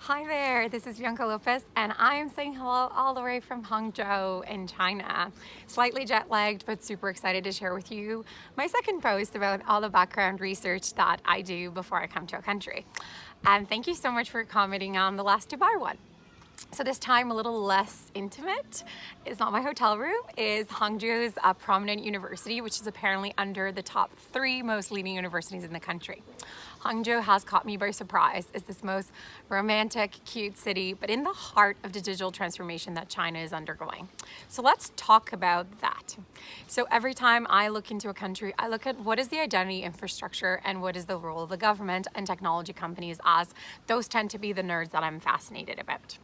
Hi there, this is Bianca Lopez and I am saying hello all the way from Hangzhou in China. Slightly jet lagged but super excited to share with you my second post about all the background research that I do before I come to a country. And thank you so much for commenting on the last Dubai one. So this time a little less intimate. It's not my hotel room, it's Hangzhou's prominent university, which is apparently under the top 3 most leading universities in the country. Hangzhou has caught me by surprise. It's this most romantic, cute city, but in the heart of the digital transformation that China is undergoing. So let's talk about that. So every time I look into a country, I look at what is the identity infrastructure and what is the role of the government and technology companies, as those tend to be the nerds that I'm fascinated about.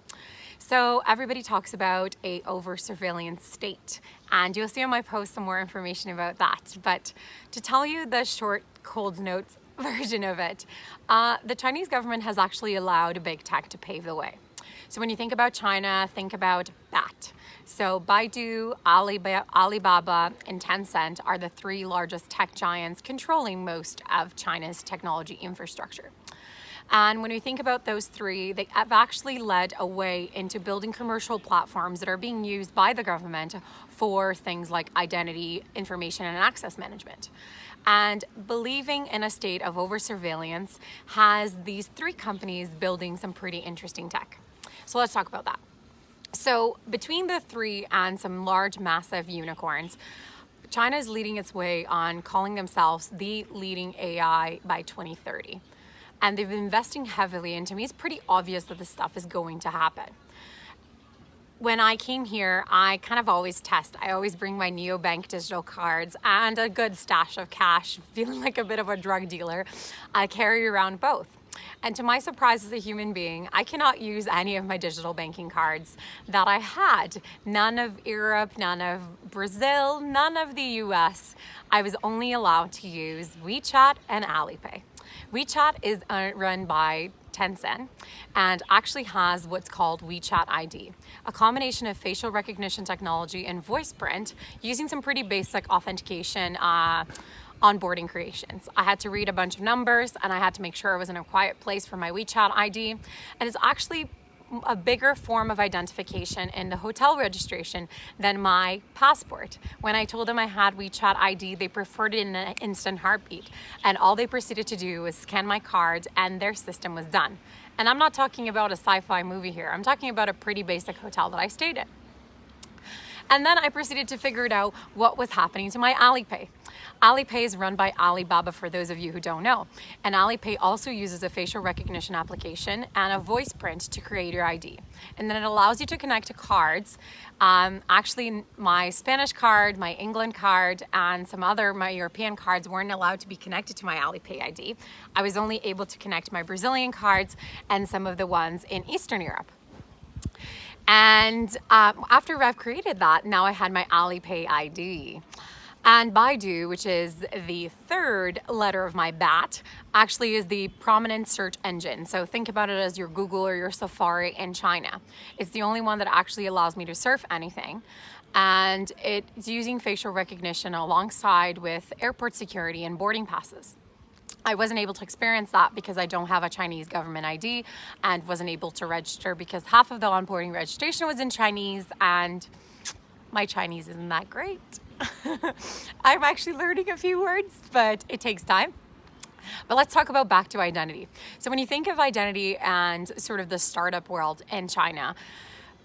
So everybody talks about a over-surveillance state, and you'll see on my post some more information about that. But to tell you the short, cold notes version of it, the Chinese government has actually allowed big tech to pave the way. So when you think about China, think about that. So Baidu, Alibaba, and Tencent are the 3 largest tech giants controlling most of China's technology infrastructure. And when we think about those 3, they have actually led a way into building commercial platforms that are being used by the government for things like identity, information, and access management. And believing in a state of over-surveillance has these 3 companies building some pretty interesting tech. So let's talk about that. So between the 3 and some large, massive unicorns, China is leading its way on calling themselves the leading AI by 2030. And they've been investing heavily, and to me it's pretty obvious that this stuff is going to happen. When I came here, I kind of always test. I always bring my neobank digital cards and a good stash of cash, feeling like a bit of a drug dealer. I carry around both. And to my surprise as a human being, I cannot use any of my digital banking cards that I had. None of Europe, none of Brazil, none of the US. I was only allowed to use WeChat and Alipay. WeChat is run by Tencent and actually has what's called WeChat ID, a combination of facial recognition technology and voice print using some pretty basic authentication onboarding creations. I had to read a bunch of numbers and I had to make sure I was in a quiet place for my WeChat ID, and it's actually a bigger form of identification in the hotel registration than my passport. When I told them I had WeChat ID, they preferred it in an instant heartbeat. And all they proceeded to do was scan my card and their system was done. And I'm not talking about a sci-fi movie here. I'm talking about a pretty basic hotel that I stayed in. And then I proceeded to figure out what was happening to my Alipay. Alipay is run by Alibaba, for those of you who don't know. And Alipay also uses a facial recognition application and a voice print to create your ID. And then it allows you to connect to cards. Actually, my Spanish card, my England card, and my European cards weren't allowed to be connected to my Alipay ID. I was only able to connect my Brazilian cards and some of the ones in Eastern Europe. And after I've created that, now I had my Alipay ID. And Baidu, which is the 3rd letter of my BAT, actually is the prominent search engine. So think about it as your Google or your Safari in China. It's the only one that actually allows me to surf anything. And it's using facial recognition alongside with airport security and boarding passes. I wasn't able to experience that because I don't have a Chinese government ID and wasn't able to register because half of the onboarding registration was in Chinese and my Chinese isn't that great. I'm actually learning a few words, but it takes time. But let's talk about back to identity. So when you think of identity and sort of the startup world in China,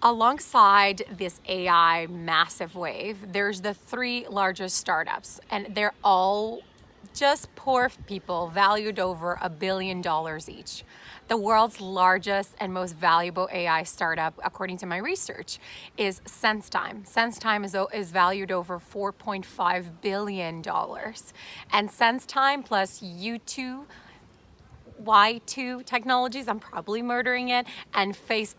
alongside this AI massive wave, there's the 3 largest startups, and they're all just poor people valued over $1 billion each. The world's largest and most valuable AI startup, according to my research, is SenseTime. SenseTime is valued over $4.5 billion. And SenseTime plus Y2 Technologies, I'm probably murdering it, and Face++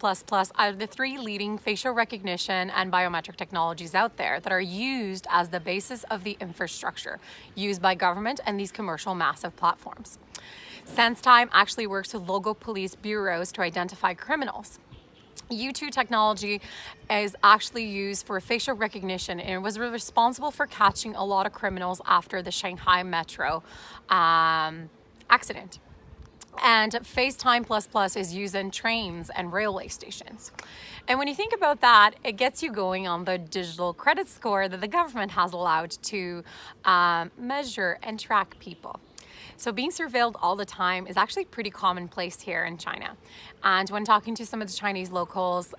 are the 3 leading facial recognition and biometric technologies out there that are used as the basis of the infrastructure used by government and these commercial massive platforms. SenseTime actually works with local police bureaus to identify criminals. Y2 technology is actually used for facial recognition, and it was responsible for catching a lot of criminals after the Shanghai Metro accident. And FaceTime++ is used in trains and railway stations. And when you think about that, it gets you going on the digital credit score that the government has allowed to measure and track people. So being surveilled all the time is actually pretty commonplace here in China. And when talking to some of the Chinese locals,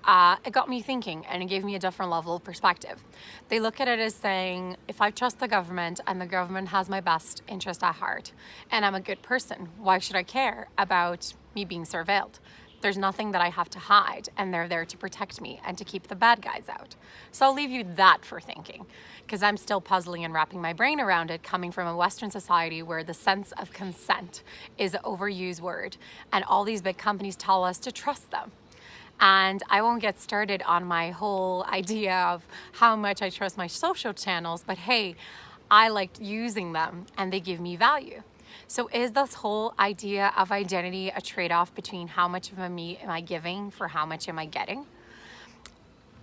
it got me thinking, and it gave me a different level of perspective. They look at it as saying, if I trust the government and the government has my best interest at heart, and I'm a good person, why should I care about me being surveilled? There's nothing that I have to hide, and they're there to protect me and to keep the bad guys out. So I'll leave you that for thinking, because I'm still puzzling and wrapping my brain around it, coming from a Western society where the sense of consent is an overused word, and all these big companies tell us to trust them. And I won't get started on my whole idea of how much I trust my social channels, but hey, I like using them and they give me value. So is this whole idea of identity a trade-off between how much of me am I giving for how much am I getting?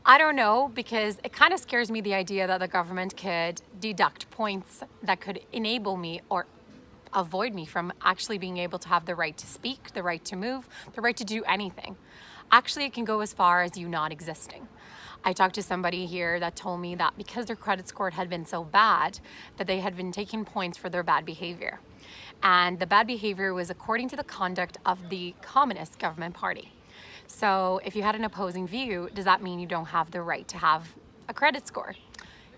I don't know, because it kind of scares me, the idea that the government could deduct points that could enable me or avoid me from actually being able to have the right to speak, the right to move, the right to do anything. Actually, it can go as far as you not existing. I talked to somebody here that told me that because their credit score had been so bad, that they had been taking points for their bad behavior. And the bad behavior was according to the conduct of the Communist Government Party. So if you had an opposing view, does that mean you don't have the right to have a credit score?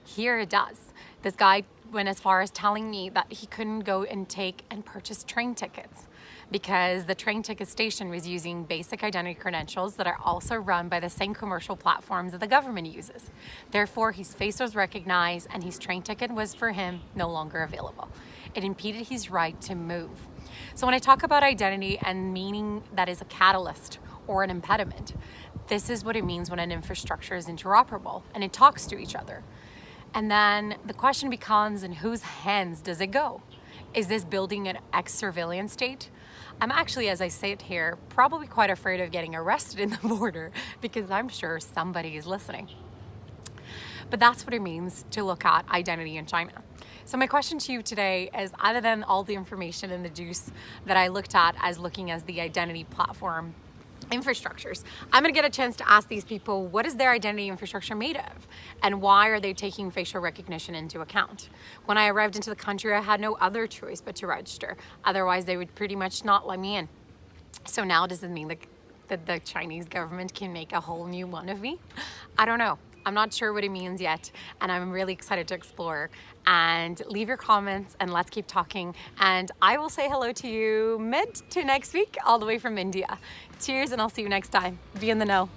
Here it does. This guy went as far as telling me that he couldn't go and take and purchase train tickets because the train ticket station was using basic identity credentials that are also run by the same commercial platforms that the government uses. Therefore, his face was recognized and his train ticket was for him no longer available. It impeded his right to move. So when I talk about identity and meaning that is a catalyst or an impediment, this is what it means when an infrastructure is interoperable and it talks to each other. And then the question becomes, in whose hands does it go? Is this building an ex-surveillance state? I'm actually, as I sit here, probably quite afraid of getting arrested in the border because I'm sure somebody is listening. But that's what it means to look at identity in China. So my question to you today is, other than all the information and the juice that I looked at as looking as the identity platform infrastructures, I'm going to get a chance to ask these people, what is their identity infrastructure made of? And why are they taking facial recognition into account? When I arrived into the country, I had no other choice but to register. Otherwise, they would pretty much not let me in. So now does it mean that the Chinese government can make a whole new one of me? I don't know. I'm not sure what it means yet, and I'm really excited to explore. And leave your comments and let's keep talking. And I will say hello to you mid to next week, all the way from India. Cheers, and I'll see you next time. Be in the know.